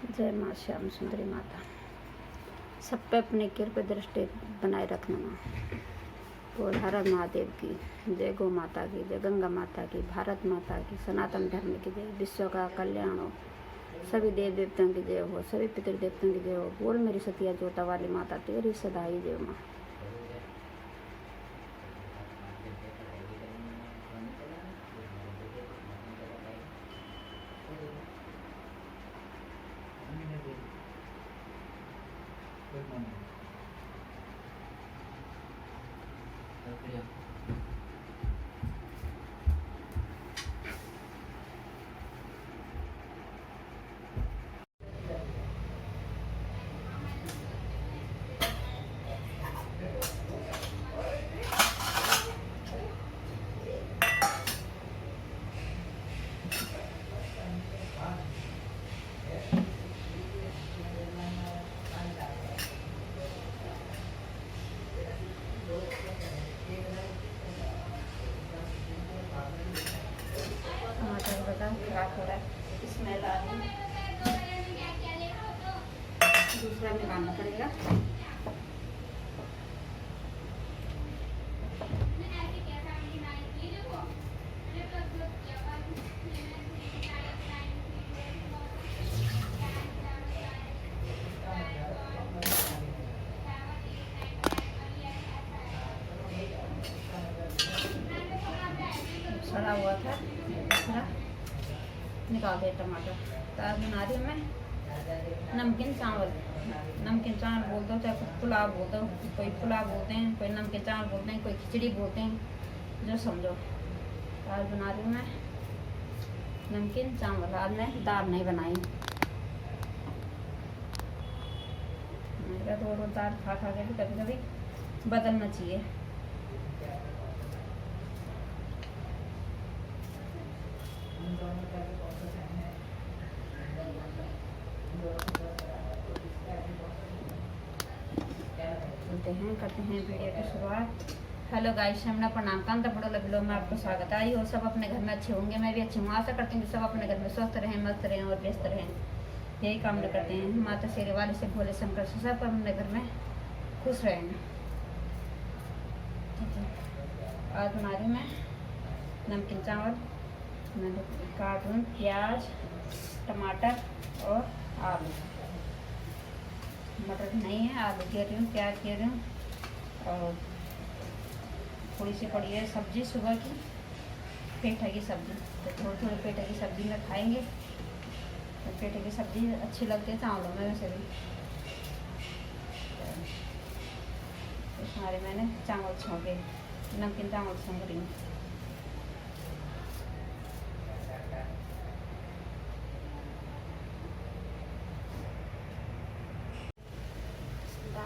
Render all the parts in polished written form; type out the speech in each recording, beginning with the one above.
जय माँ श्याम सुंदरी माता, सब पे अपनी कृपा दृष्टि बनाए रखना माँ। बोल हर हर महादेव की जय, गौ माता की जय, गंगा माता की, भारत माता की, सनातन धर्म की जय, विश्व का कल्याण हो, सभी देव देवताओं की जय हो, सभी पितृदेवताओं की जय हो। बोल मेरी सतिया जोता वाली माता तेरी सदा ही जय माँ। टमाटर बता खराब हो रहा है, स्मेल आ रही है, दूसरा निकालना पड़ेगा। सड़ा हुआ था, दूसरा निकाल दे टमाटर। दाल बना रही हूँ मैं नमकीन चावल। नमकीन चावल बोल दो, चाहे कुछ पुलाव बोल दो, कोई पुलाव बोलते हैं, कोई नमकीन चावल बोलते हैं, कोई खिचड़ी बोलते हैं, जो समझो। दाल बना रही हूँ मैं नमकीन चावल। आज मैं दाल नहीं बनाई, मेरा तो रोज दाल खा खा के भी कभी कभी बदलना चाहिए। करते हैं वीडियो की शुरुआत। हेलो गाइस, शमना प्रणाम कांता बड़ो लबिलो में आपको स्वागत। आई हो सब अपने घर में अच्छे होंगे, मैं भी अच्छी हूँ। आशा करती हूँ कि सब अपने घर में स्वस्थ रहें, मस्त रहें और व्यस्त रहें, यही कामना करते हैं। माता शेरे वाले से भोले शंकर से सब अपने घर में खुश रहें। ठीक है, आज बना रही हूँ मैं नमकीन चावल। मैं काट रही हूँ प्याज, टमाटर और आलू। मटर नहीं है, आलू घेर रही हूँ, प्याज घेर रही हूँ और थोड़ी सी पड़ी है सब्जी सुबह की, पेठा की सब्जी। तो थोड़ी थोड़ी पेठा की सब्जी में खाएंगे, तो पेठे की सब्जी अच्छी लगती है चावलों में वैसे भी। तो हमारे मैंने चावल छोंके, नमकीन चावल छोंक रही हूँ।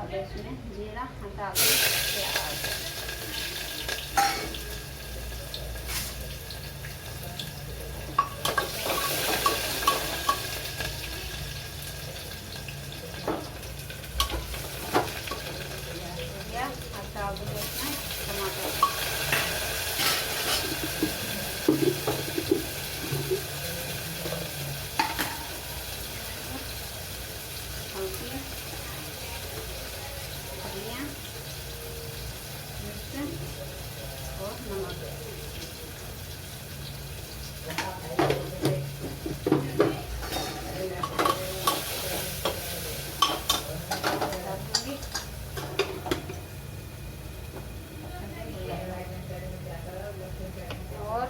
इसमें जीरा, डाल प्याज, डाल दूँगी इसमें टमाटर। धनिया, मिर्च और नमक। और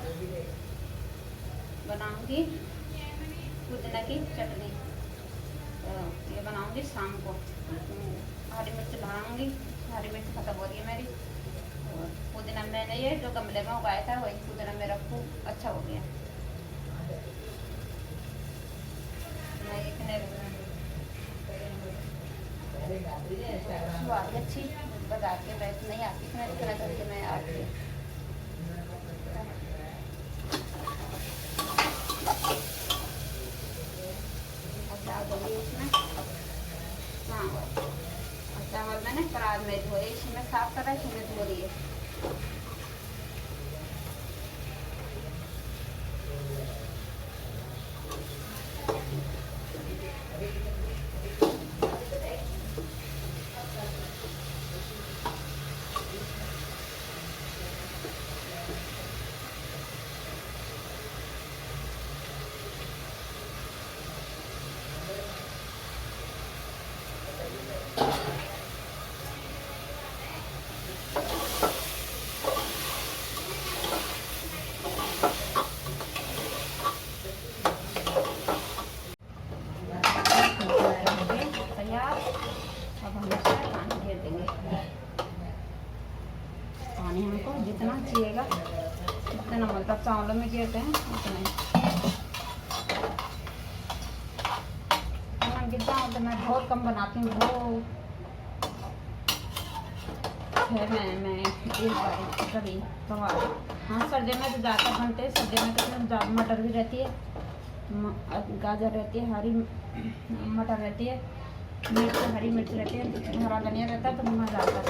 बनाऊंगी पुदीना की चटनी, ये बनाऊंगी शाम को। हरी मिर्च बनाऊंगी, हरी मिर्च खत्म हो रही है मेरी। और पुदीना मैंने ये जो गमले में उगाया था वही पुदीना मेरा खूब अच्छा हो गया। मैं इतने स्वाद अच्छी बता के मैं नहीं आती, इतना इतना करके मैं आती हूँ। इसमें चावल मैंने परात में धोए, इसमें साफ कर रहा है, इसमें धो रही है। लीजिएगा। जितना मतलब चावलों में गिरते हैं उतने। गिर जाऊँ तो मैं बहुत कम बनाती हूँ, वो मैं एक बार कभी कभार। हाँ सर्दियों में तो ज़्यादा बनते हैं, सर्दियों में तो ज़्यादा मटर भी रहती है, गाजर रहती है, हरी मटर रहती है, मिर्च हरी मिर्च रहती है, हरा धनिया रहता है, तो मज़ा आता है।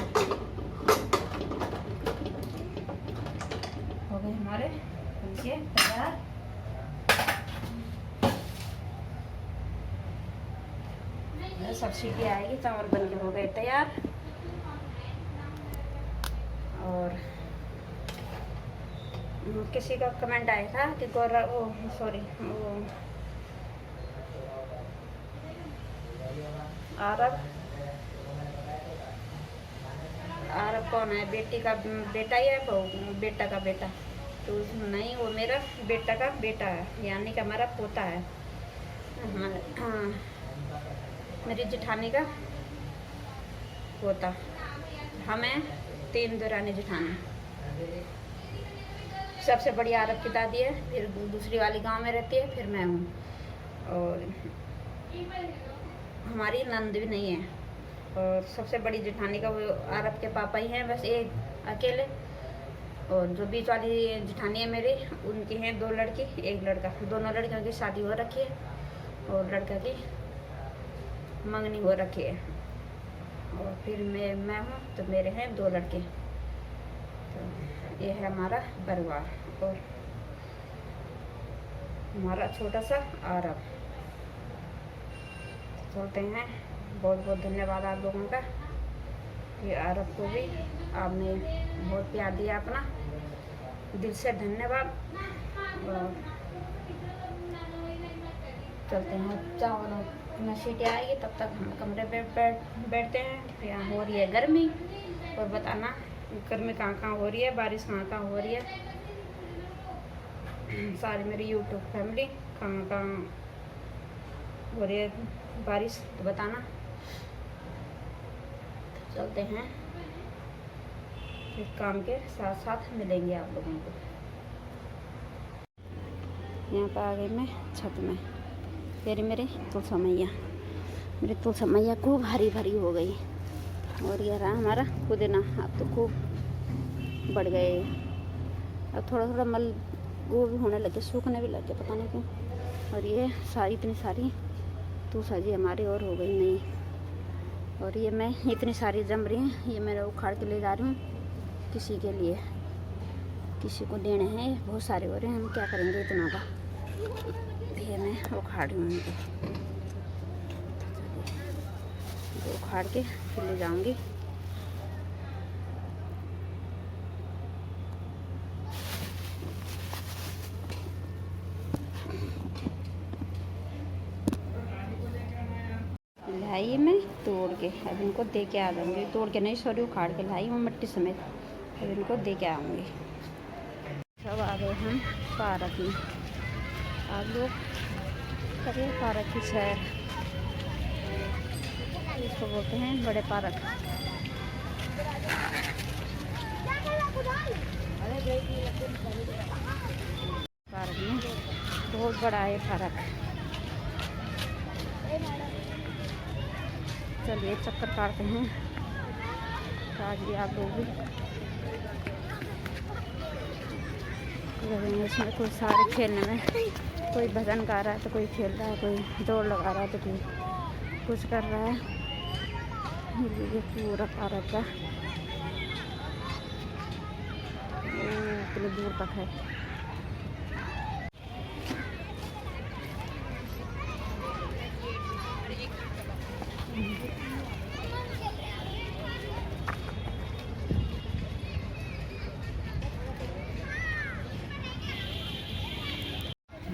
हो गए हमारे बनके तैयार। सब सीटी आएगी, चावल बनके हो गए तैयार। और किसी का कमेंट आया था कि आरब कौन है, बेटी का बेटा ही है, बेटा का बेटा? तो नहीं, वो मेरा बेटा का बेटा है, यानी कि हमारा पोता है। हाँ, मेरी जेठानी का पोता। हमें 3 देरानी जेठानी। सबसे बड़ी आरब की दादी है, फिर दूसरी वाली गांव में रहती है, फिर मैं हूँ। और हमारी नंद भी नहीं है। और सबसे बड़ी जेठानी का वो आरब के पापा ही हैं, बस एक अकेले। और जो बीच वाली जेठानी है मेरी, उनकी हैं 2 लड़की 1 लड़का। दोनों लड़कियों की शादी हो रखी है और लड़का की मंगनी हो रखी है। और फिर मैं हूँ, तो मेरे हैं 2 लड़के। तो ये है हमारा परिवार और हमारा छोटा सा आरब। चलते हैं। बहुत बहुत धन्यवाद आप लोगों का, ये आरब को भी आपने बहुत प्यार दिया अपना, दिल से धन्यवाद। और चलते हैं, चावल में सीटी आएगी तब तक हम कमरे पे बैठते हैं। यहाँ हो रही है गर्मी, और बताना गर्मी कहाँ हो रही है, बारिश कहाँ हो रही है। सारी मेरी यूट्यूब फैमिली कहाँ हो रही है बारिश, तो बताना। चलते हैं, फिर काम के साथ साथ मिलेंगे आप लोगों को। यहाँ पर आ गई मैं छत में, फिर मेरे तुलसा मैया, मेरी तुलसा मैया खूब हरी भरी हो गई। और ये रहा हमारा पुदीना, अब तो खूब बढ़ गए। अब थोड़ा थोड़ा मल वो भी होने लगे, सूखने भी लगे, पता नहीं क्यों। और ये सारी इतनी सारी तुलसा जी हमारी और हो गई नहीं। और ये मैं इतनी सारी जम रही हैं, ये मैं उखाड़ के ले जा रही हूँ किसी के लिए, किसी को देने हैं। बहुत सारे हो रहे हैं, हम क्या करेंगे इतना का। ये मैं उखाड़ रही हूँ इनको, उखाड़ के फिर ले जाऊँगी। लाई मैं तोड़ के, अब इनको दे के आ जाऊँगी। तोड़ के नहीं, सॉरी, उखाड़ के लाई हूँ मिट्टी समेत, अब इनको दे के आऊँगी। सब आ गए हम पार्क में। आप लोग करिए पार्क की सैर, इसको बोलते हैं बड़े पार्क। पार्क में बहुत बड़ा है पार्क। चलिए चक्कर काटते हैं, आज भी आप लोग भी लगेंगे इसमें। कोई सारे खेलने में, कोई भजन गा रहा है तो कोई खेल रहा है, कोई दौड़ लगा रहा है तो कोई कुछ कर रहा है। ये पूरा पार्क का इतनी दूर तक है।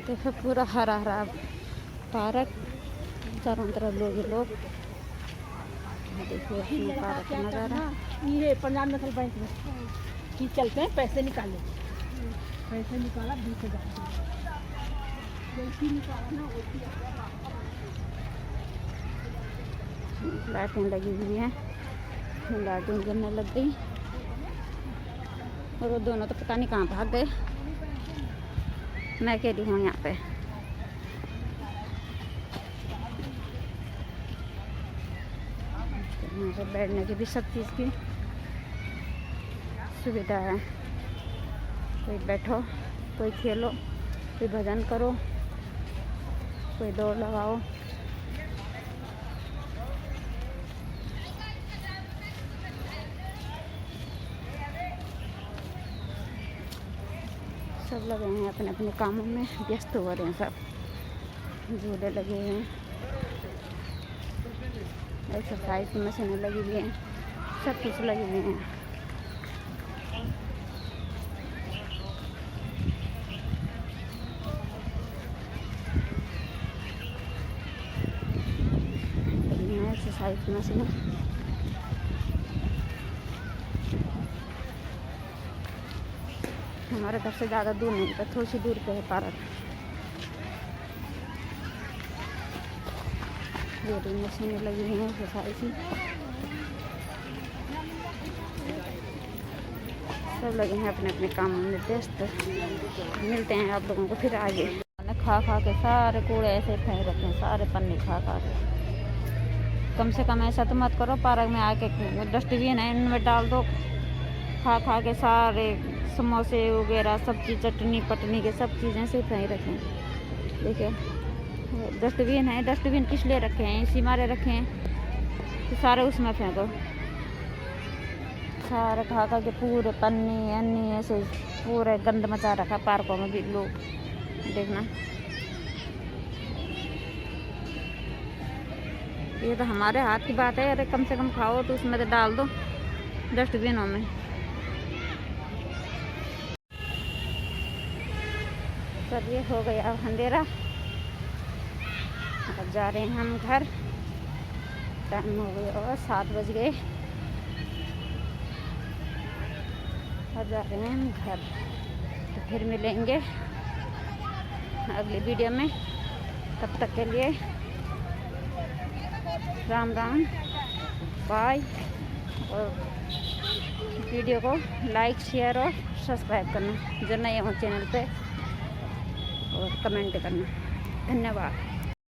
देखो पूरा हरा हरा पार्क, चारों तरफ लोग। देखिए पार्क का नज़ारा। ये पंजाब नेशनल बैंक में कि चलते हैं, पैसे निकाले, पैसे निकाला 20,000 निकाला ना। लाइटें लगी हुई हैं, लाइटें जलने लग गई। और वो दोनों तो पता नहीं कहाँ भाग गए। मैं अकेली हूँ यहाँ पे। यहाँ पे बैठने की भी सब चीज़ की सुविधा है। कोई बैठो, कोई खेलो, कोई भजन करो, कोई दौड़ लगाओ। सब लगे हैं अपने अपने कामों में, व्यस्त हो रहे हैं सब। झूले लगे हैं, एक्सरसाइज की मशीनें लगी हुई हैं, सब कुछ लगे हुए हैं। एक्सरसाइज की मशीनें हमारे घर से ज़्यादा दूर नहीं था, थोड़ी सी दूर पे है पार्क। ये भी मशीनें लगी हुई हैं एक्सरसाइज की, सब लगे हैं अपने अपने कामों में व्यस्त। मिलते हैं आप लोगों को फिर आगे। खा खा के सारे कूड़े ऐसे फेंक रखे हैं, सारे पन्नी खा खा के। कम से कम ऐसा तो मत करो, पार्क में आके डस्टबिन है इनमें डाल दो। खा खा के सारे समोसे वगैरह सब चीज़, चटनी पटनी के सब चीज़ें से फेंक रखें। देखिए डस्टबिन है, डस्टबिन किस लिए रखे हैं? इसी मारे रखे हैं तो सारे उसमें फेंको। सारे खा खा के पूरे पन्नी अन्नी ऐसे पूरे गंद मचा रखा पार्कों में भी लोग। देखना, ये तो हमारे हाथ की बात है। अरे कम से कम खाओ तो उसमें तो डाल दो डस्टबिनों में। चलिए हो गया अब अंधेरा, अब जा रहे हैं हम घर। टाइम हो गया और 7 बज गए। अब जा रहे हैं हम घर, तो फिर मिलेंगे अगली वीडियो में। तब तक के लिए राम राम, बाय। और वीडियो को लाइक शेयर और सब्सक्राइब करना जो नए हो चैनल पे, और कमेंट करना। धन्यवाद।